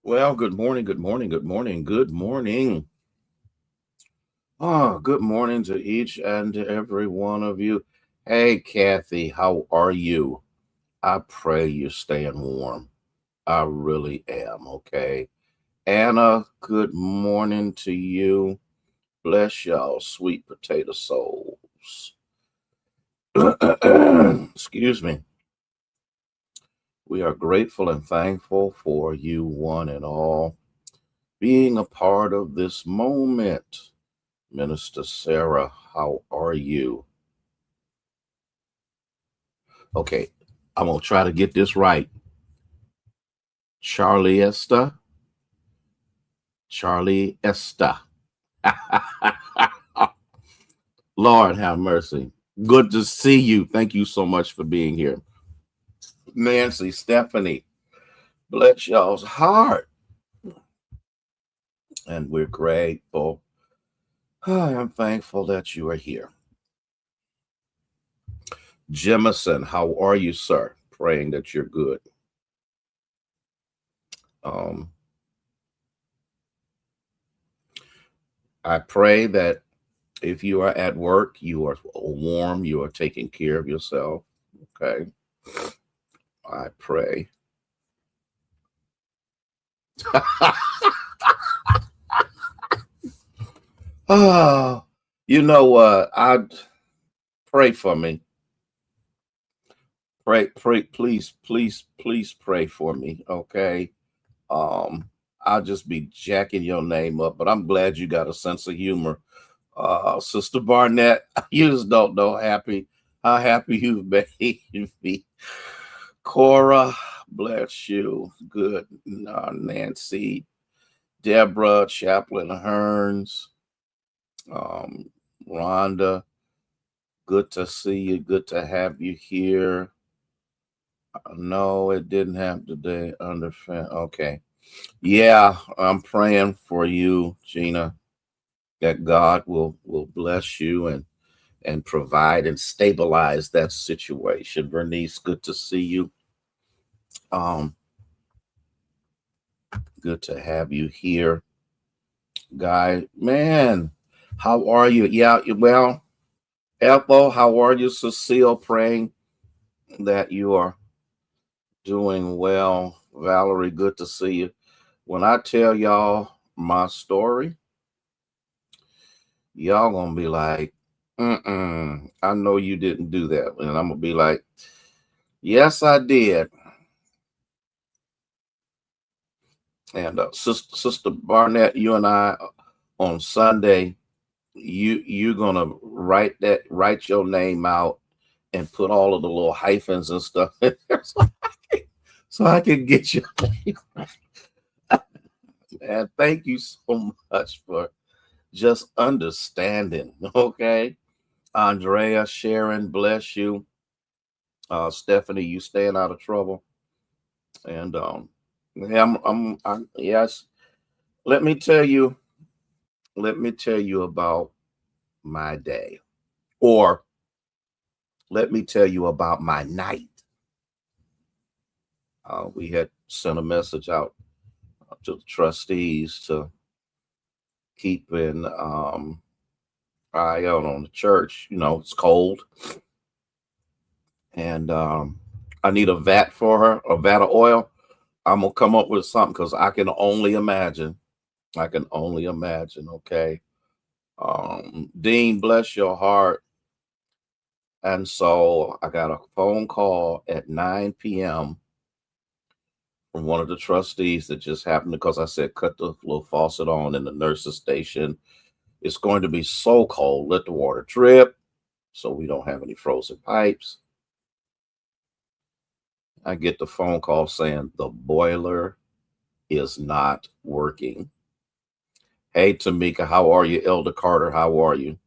Well, good morning, good morning, good morning, good morning. Oh, good morning to each and every one of you. Hey, Kathy, how are you? I pray you're staying warm. I really am, okay? Anna, good morning to you. Bless y'all, sweet potato souls. Excuse me. We are grateful and thankful for you, one and all, being a part of this moment. Minister Sarah, how are you? Okay, I'm gonna try to get this right. Charlie Esther, Charlie Esther. Lord have mercy. Good to see you. Thank you so much for being here. Nancy, Stephanie, bless y'all's heart. And we're grateful. I'm thankful that you are here. Jemison, how are you, sir? Praying that you're good. Um, I pray that if you are at work, you are warm, you are taking care of yourself. Okay. I pray. Oh, you know what? I'd pray for me. Pray, please, please, please pray for me. Okay. Um, I'll just be jacking your name up, but I'm glad you got a sense of humor. Sister Barnett, you just don't know how happy you've made me. Cora, bless you. Good. Nancy, Deborah, Chaplain Hearns, um, Rhonda, good to see you. Good to have you here. No, it didn't happen today. Okay. Yeah, I'm praying for you, Gina, that God will bless you and provide and stabilize that situation. Bernice, good to see you. Um, good to have you here, guy. Man, how are you? Yeah, well, Ethel, how are you? Cecile, praying that you are doing well. Valerie, good to see you. When I tell y'all my story, y'all gonna be like, I know you didn't do that. And I'm gonna be like, yes, I did. And Sister Barnett, you and I on Sunday, you're gonna write your name out and put all of the little hyphens and stuff in there so I can get your name right. Man, thank you so much for just understanding. Okay. Andrea, Sharon, bless you. Stephanie, you staying out of trouble. And yeah, yes. Let me tell you, let me tell you about my day. Or let me tell you about my night. We had sent a message out to the trustees to keep an eye out on the church. You know, it's cold. And I need a vat for her, a vat of oil. I'm gonna come up with something because I can only imagine. I can only imagine. Okay, Dean, bless your heart. And so I got a phone call at 9 p.m. from one of the trustees that just happened because I said cut the little faucet on in the nurse's station. It's going to be so cold. Let the water drip so we don't have any frozen pipes. I get the phone call saying the boiler is not working. Hey, Tamika, how are you? Elder Carter, how are you?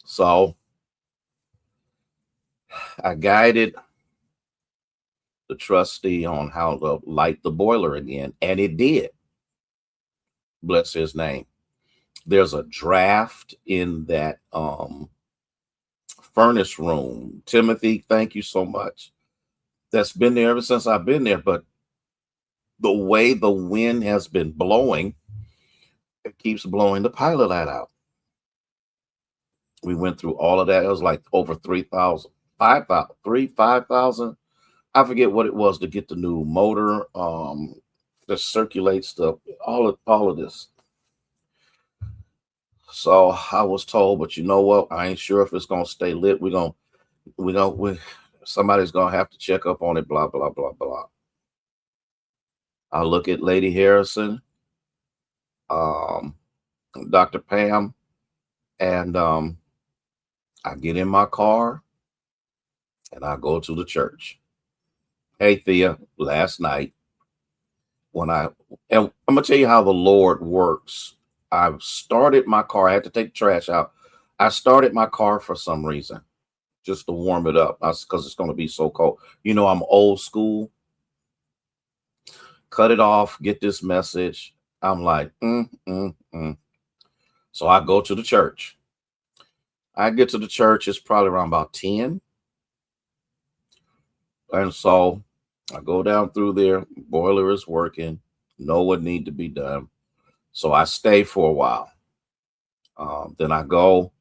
So I guided the trustee on how to light the boiler again, and it did. Bless his name. There's a draft in that furnace room. Timothy, thank you so much. That's been there ever since I've been there, but the way the wind has been blowing, it keeps blowing the pilot light out. We went through all of that. It was like over 3,000, 5,000, 5,000. I forget what it was to get the new motor that circulates all of this. So I was told, but you know what? I ain't sure if it's gonna stay lit. Somebody's gonna have to check up on it. Blah blah blah blah. I look at Lady Harrison, um, Dr. Pam, and I get in my car and I go to the church. Hey Thea, last night and I'm gonna tell you how the Lord works. I started my car. I had to take the trash out. I started my car for some reason, just to warm it up, because it's going to be so cold. You know, I'm old school. Cut it off. Get this message. I'm like, So I go to the church. I get to the church. It's probably around about 10. And so I go down through there. Boiler is working. Know what need to be done. So I stay for a while. Then I go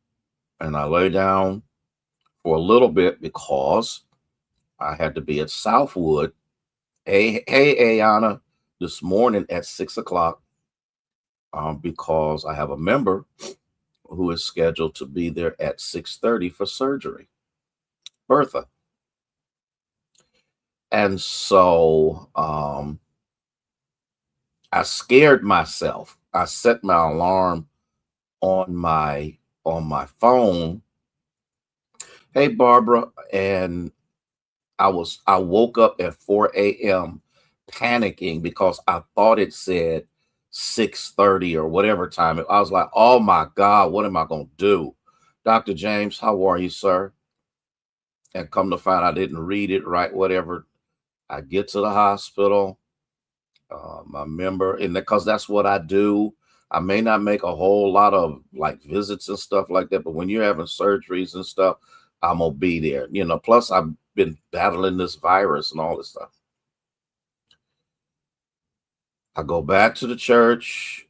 and I lay down for a little bit because I had to be at Southwood. Hey, Ayana, this morning at 6 o'clock, because I have a member who is scheduled to be there at 6:30 for surgery, Bertha. And so I scared myself. I set my alarm on my phone. Hey, Barbara, and I woke up at 4 a.m. panicking because I thought it said 6:30 or whatever time. I was like, oh my God, what am I going to do? Dr. James, how are you, sir? And come to find I didn't read it right, whatever. I get to the hospital, my member, and because that's what I do. I may not make a whole lot of like visits and stuff like that, but when you're having surgeries and stuff, I'm gonna be there. You know, plus I've been battling this virus and all this stuff. I go back to the church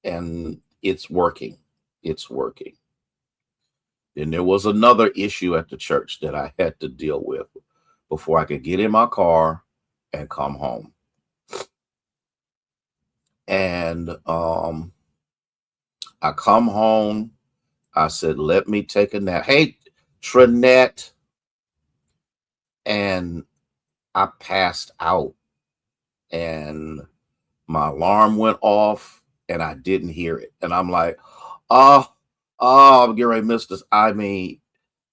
and it's working. It's working. Then there was another issue at the church that I had to deal with before I could get in my car and come home. And I come home. I said, let me take a nap. Hey, Trinette. And I passed out. And my alarm went off and I didn't hear it. And I'm like, I'm getting ready to miss this. I mean,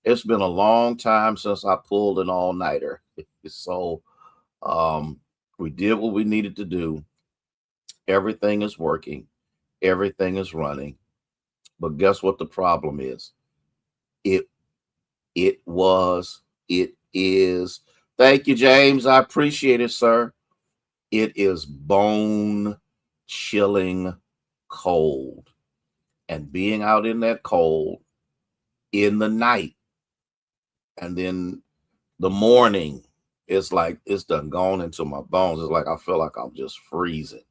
it's been a long time since I pulled an all-nighter. So we did what we needed to do. Everything is working. Everything is running. But guess what the problem is? It is. Thank you, James. I appreciate it, sir. It is bone chilling cold. And being out in that cold in the night and then the morning, it's like it's done gone into my bones. It's like I feel like I'm just freezing.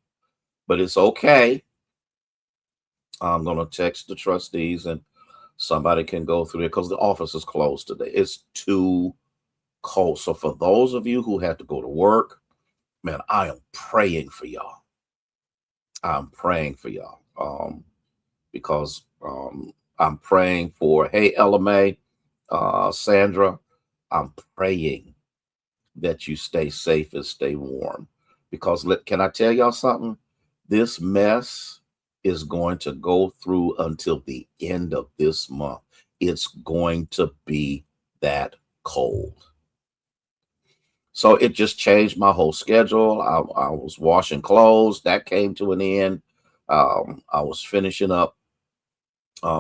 But it's okay. I'm going to text the trustees and somebody can go through it because the office is closed today. It's too cold. So for those of you who had to go to work, man, I am praying for y'all. I'm praying for y'all because I'm praying for, hey, LMA, Sandra, I'm praying that you stay safe and stay warm. Because can I tell y'all something? This mess is going to go through until the end of this month. It's going to be that cold. So it just changed my whole schedule. I was washing clothes. That came to an end. I was finishing up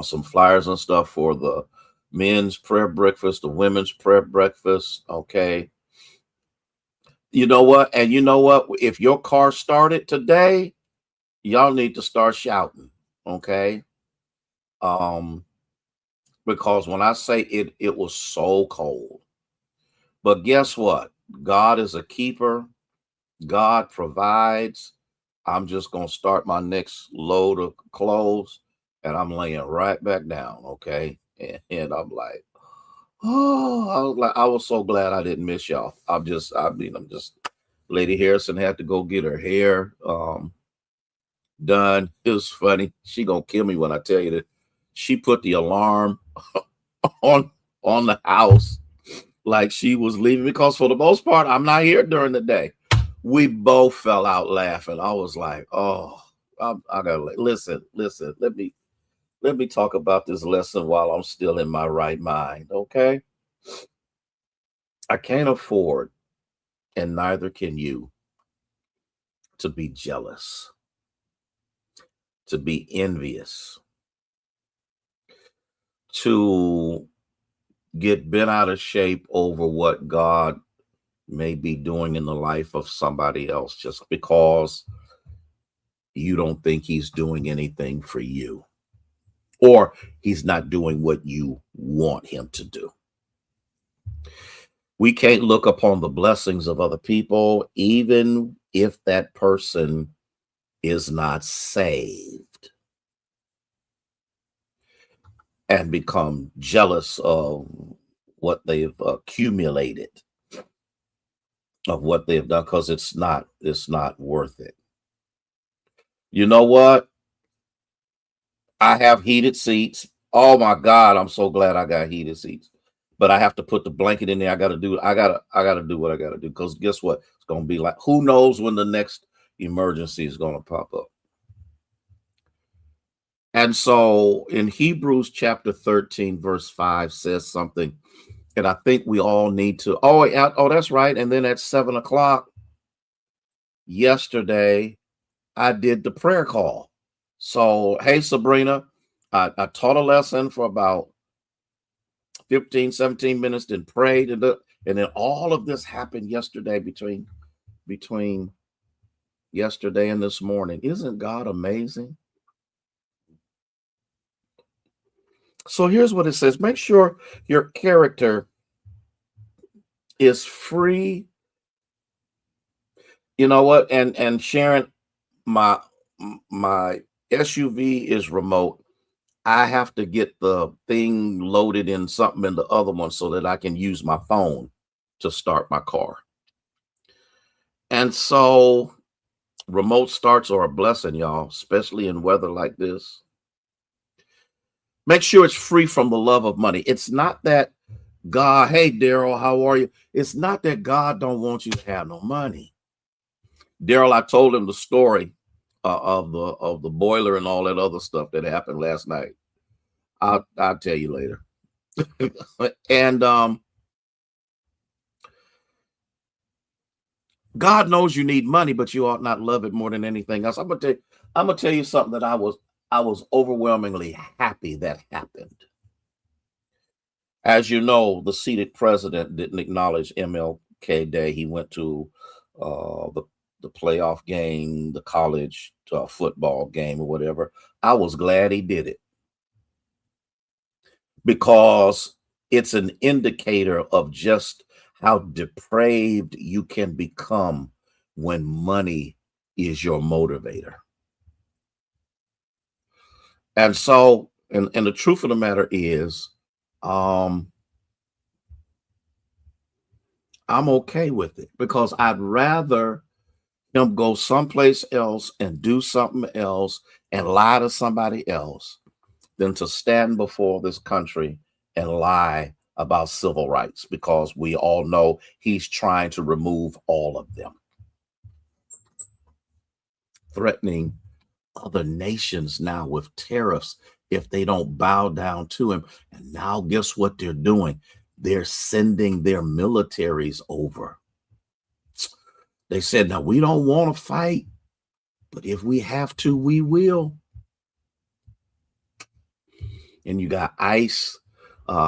some flyers and stuff for the men's prayer breakfast, the women's prayer breakfast. Okay. You know what? And you know what? If your car started today, y'all need to start shouting. Okay. Because when I say it was so cold. But guess what? God is a keeper. God provides. I'm just going to start my next load of clothes and I'm laying right back down. Okay. And I'm like, oh, I was so glad I didn't miss y'all. I'm just, Lady Harrison had to go get her hair done. It was funny. She gonna kill me when I tell you that she put the alarm on on the house like she was leaving because for the most part I'm not here during the day. We both fell out laughing. I was like, oh, I gotta listen. Let me talk about this lesson while I'm still in my right mind. Okay, I can't afford, and neither can you, to be jealous, to be envious, to get bent out of shape over what God may be doing in the life of somebody else just because you don't think he's doing anything for you or he's not doing what you want him to do. We can't look upon the blessings of other people, even if that person is not saved, and become jealous of what they've accumulated, of what they've done, because it's not worth it. You know what? I have heated seats. Oh my God, I'm so glad I got heated seats. But I have to put the blanket in there. I gotta do what I gotta do. Because guess what? It's gonna be like, who knows when the next emergency is gonna pop up. And so in Hebrews chapter 13, verse 5 says something, and I think we all need to. Oh, yeah, oh, that's right. And then at 7 o'clock yesterday, I did the prayer call. So, hey, Sabrina, I taught a lesson for about 15, 17 minutes, then prayed, and then all of this happened yesterday between yesterday and this morning. Isn't God amazing? So here's what it says. Make sure your character is free. You know what? And Sharon, my my SUV is remote. I have to get the thing loaded in something in the other one so that I can use my phone to start my car. And so remote starts are a blessing, y'all, especially in weather like this. Make sure it's free from the love of money. It's not that God, hey Daryl, how are you? It's not that God don't want you to have no money. Daryl, I told him the story of the boiler and all that other stuff that happened last night. I'll tell you later. And God knows you need money, but you ought not love it more than anything else. I'm gonna tell you something that I was overwhelmingly happy that happened. As you know, the seated president didn't acknowledge MLK Day. He went to the playoff game, the college football game, or whatever. I was glad he did it because it's an indicator of just how depraved you can become when money is your motivator. And so, and the truth of the matter is, um, I'm okay with it because I'd rather him go someplace else and do something else and lie to somebody else than to stand before this country and lie about civil rights, because we all know he's trying to remove all of them, threatening other nations now with tariffs if they don't bow down to him. And now, guess what they're doing? They're sending their militaries over. They said, now we don't want to fight, but if we have to, we will. And you got ICE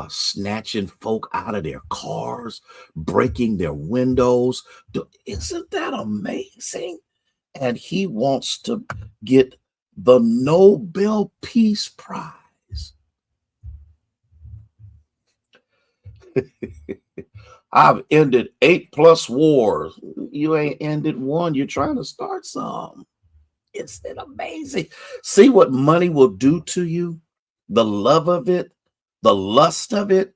snatching folk out of their cars, breaking their windows. Isn't that amazing? And he wants to get the Nobel Peace Prize. I've ended 8+ wars. you ain't ended one. You're trying to start some. Isn't it amazing? See what money will do to you? The love of it, the lust of it,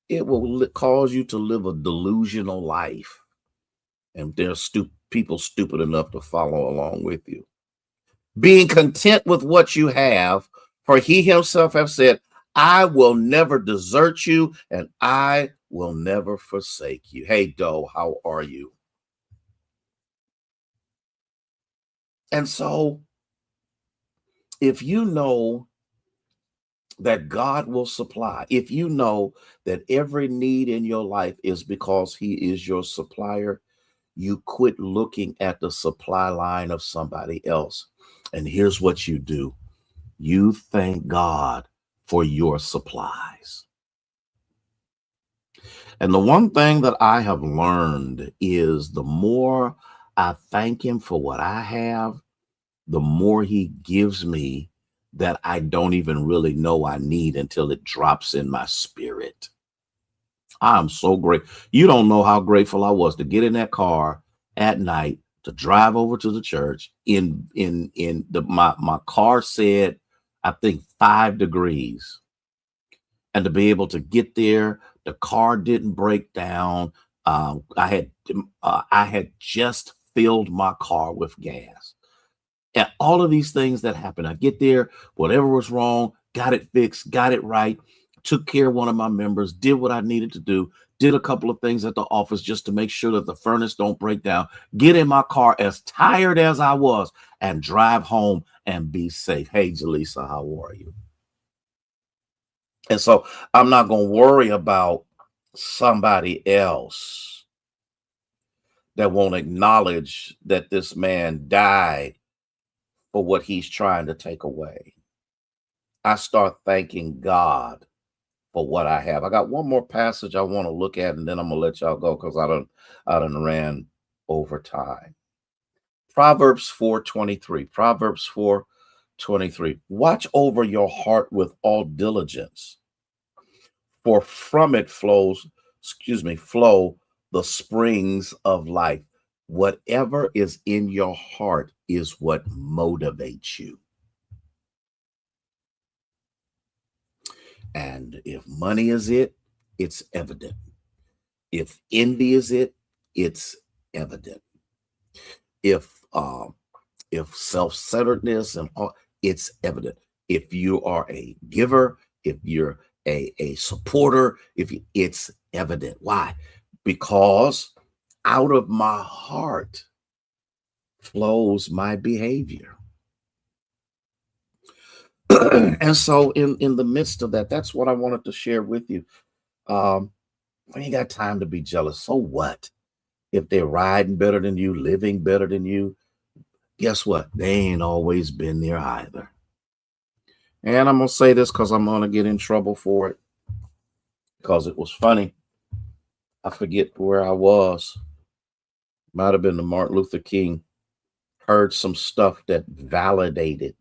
it will cause you to live a delusional life. And there's people stupid enough to follow along with you. Being content with what you have, for he himself have said, I will never desert you and I will never forsake you. Hey, Doe, how are you? And so, if you know that God will supply, if you know that every need in your life is because he is your supplier, you quit looking at the supply line of somebody else. And here's what you do. You thank God for your supplies. And the one thing that I have learned is the more I thank him for what I have, the more he gives me that I don't even really know I need until it drops in my spirit. I'm so grateful. You don't know how grateful I was to get in that car at night to drive over to the church. My car said, I think 5 degrees, and to be able to get there, the car didn't break down. I had just filled my car with gas. And all of these things that happened, I get there, whatever was wrong, got it fixed, got it right, took care of one of my members, did what I needed to do, did a couple of things at the office just to make sure that the furnace don't break down, get in my car as tired as I was, and drive home and be safe. Hey, Jaleesa, how are you? And so I'm not going to worry about somebody else that won't acknowledge that this man died for what he's trying to take away. I start thanking God for what I have. I got one more passage I want to look at, and then I'm gonna let y'all go because I done ran over time. Proverbs 4:23. Proverbs 4:23. Watch over your heart with all diligence, for from it flow the springs of life. Whatever is in your heart is what motivates you. And if money is it, it's evident. If envy is it, it's evident. If self-centeredness and all, it's evident. If you are a giver, if you're a supporter, it's evident. Why? Because out of my heart flows my behavior. And so in the midst of that, that's what I wanted to share with you. Um, I ain't got time to be jealous. So what? If they're riding better than you, living better than you, guess what? They ain't always been there either. And I'm going to say this because I'm going to get in trouble for it because it was funny. I forget where I was. Might have been the Martin Luther King. Heard some stuff that validated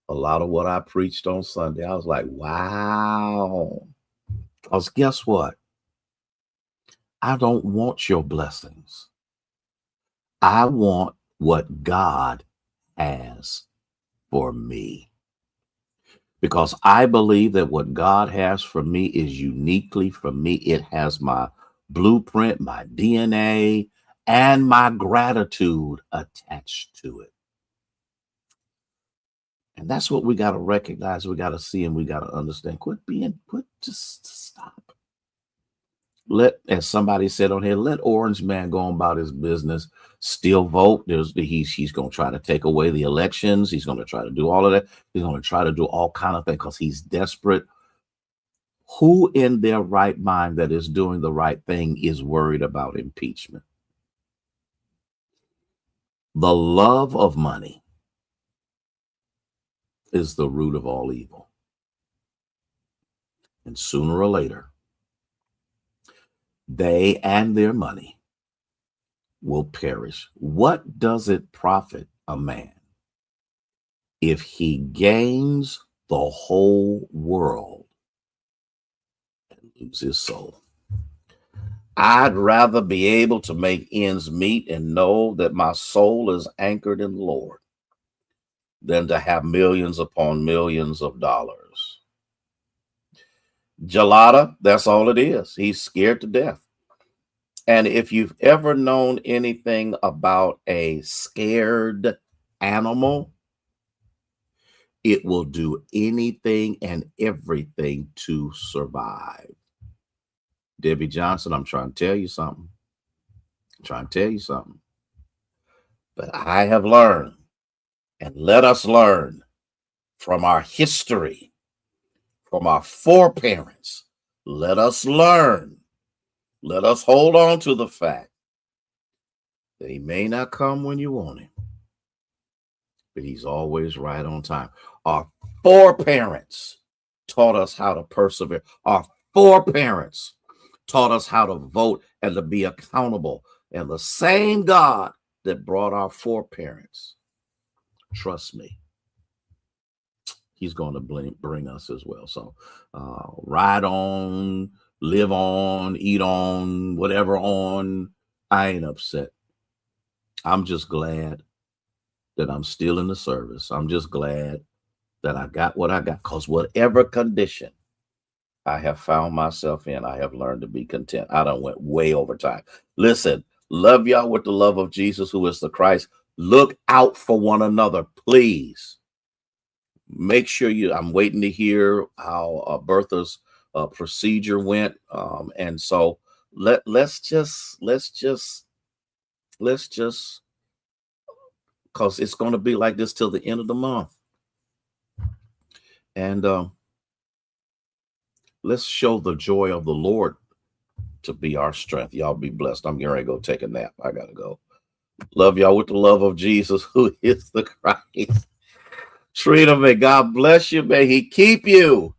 a lot of what I preached on Sunday. I was like, wow. Because guess what? I don't want your blessings. I want what God has for me. Because I believe that what God has for me is uniquely for me. It has my blueprint, my DNA, and my gratitude attached to it. And that's what we got to recognize, we got to see, and we got to understand. Quit just stop. As somebody said on here, let Orange Man go about his business, still vote. He's going to try to take away the elections. He's going to try to do all of that. He's going to try to do all kind of things because he's desperate. Who in their right mind that is doing the right thing is worried about impeachment? The love of money is the root of all evil. And sooner or later, they and their money will perish. What does it profit a man if he gains the whole world and loses his soul? I'd rather be able to make ends meet and know that my soul is anchored in the Lord than to have millions upon millions of dollars. Gelada, that's all it is. He's scared to death. And if you've ever known anything about a scared animal, it will do anything and everything to survive. Debbie Johnson, I'm trying to tell you something. But I have learned, and let us learn from our history, from our foreparents. Let us learn. Let us hold on to the fact that he may not come when you want him, but he's always right on time. Our foreparents taught us how to persevere. Our foreparents taught us how to vote and to be accountable. And the same God that brought our foreparents, trust me, he's going to bring us as well. So ride on, live on, eat on, whatever on. I ain't upset. I'm just glad that I'm still in the service. I'm just glad that I got what I got, because whatever condition I have found myself in, I have learned to be content. I done went way over time. Listen, love y'all with the love of Jesus, who is the Christ. Look out for one another, please. Make sure I'm waiting to hear how Bertha's procedure went. And so let's just, because it's going to be like this till the end of the month. And let's show the joy of the Lord to be our strength. Y'all be blessed. I'm getting ready to go take a nap. I got to go. Love y'all with the love of Jesus, who is the Christ. Trina, may God bless you. May he keep you,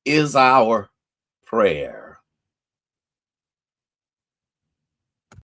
is our prayer.